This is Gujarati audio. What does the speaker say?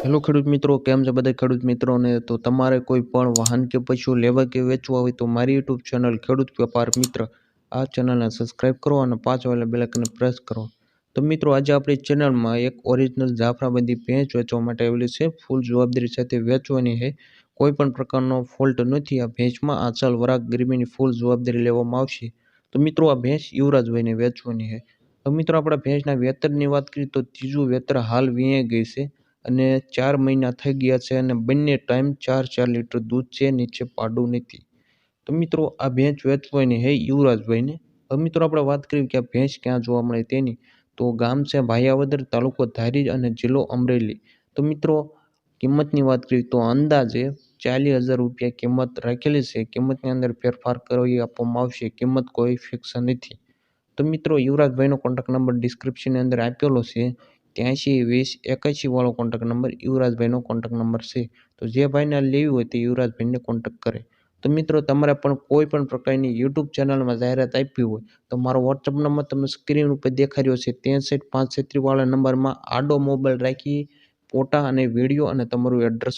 હેલો ખેડૂત મિત્રો, કેમ છે બધા ખેડૂત મિત્રોને? તો તમારે કોઈ પણ વાહન કે પશુ લેવા કે વેચવા હોય તો મારી યુટ્યુબ ચેનલ ખેડૂત વેપાર મિત્ર આ ચેનલને સબસ્ક્રાઇબ કરો અને 5 વાળા બેલ આઇકનને પ્રેસ કરો. તો મિત્રો, આજે આપણી ચેનલમાં એક ઓરિજિનલ જાફરાબાદી ભેંસ વેચવા માટે આવેલી છે. ફૂલ જવાબદારી સાથે વેચવાની છે. કોઈ પણ પ્રકારનો ફોલ્ટ નથી આ ભેંસમાં. આંચલ વરાગ ગરમીની ફૂલ જવાબદારી લેવામાં આવશે. તો મિત્રો, આ ભેંસ યુવરાજભાઈને વેચવાની છે. તો મિત્રો, આપણા ભેંસના વેતરની વાત કરીએ તો ત્રીજું વેતર હાલ વીણાઈ ગઈ છે અને 4 મહિના થઈ ગયા છે અને બંને ટાઈમ 4 લીટર દૂધ છે, નીચે પાડું નથી. તો મિત્રો, આ ભેંસ વેચવાની છે યુવરાજભાઈને. હવે મિત્રો, આપણે વાત કરીએ કે આ ભેંસ ક્યાં જોવા મળે તેની, તો ગામ છે ભાયાવદર, તાલુકો ધારી અને જિલ્લો અમરેલી. તો મિત્રો, કિંમતની વાત કરીએ તો અંદાજે 40,000 રૂપિયા કિંમત રાખેલી છે. કિંમતની અંદર ફેરફાર કરી આપવામાં આવશે. કિંમત કોઈ ફિક્સ નથી. તો મિત્રો, યુવરાજભાઈનો કોન્ટેક્ટ નંબર ડિસ્ક્રિપ્શનની અંદર આપેલો છે. 83 20 81 વાળો કોન્ટેક્ટ નંબર યુવરાજભાઈનો કોન્ટેક્ટ નંબર છે. તો જે ભાઈને લેવી હોય તે યુવરાજભાઈને કોન્ટેક્ટ કરે. તો મિત્રો, તમારે પણ કોઈ પણ પ્રકારની યુટ્યુબ ચેનલમાં જાહેરાત આપવી હોય તો મારો વોટ્સઅપ નંબર તમને સ્ક્રીન ઉપર દેખાઈ રહ્યો છે. 63 536 વાળા નંબરમાં આડો મોબાઈલ રાખી ફોટા અને વિડીયો અને તમારું એડ્રેસ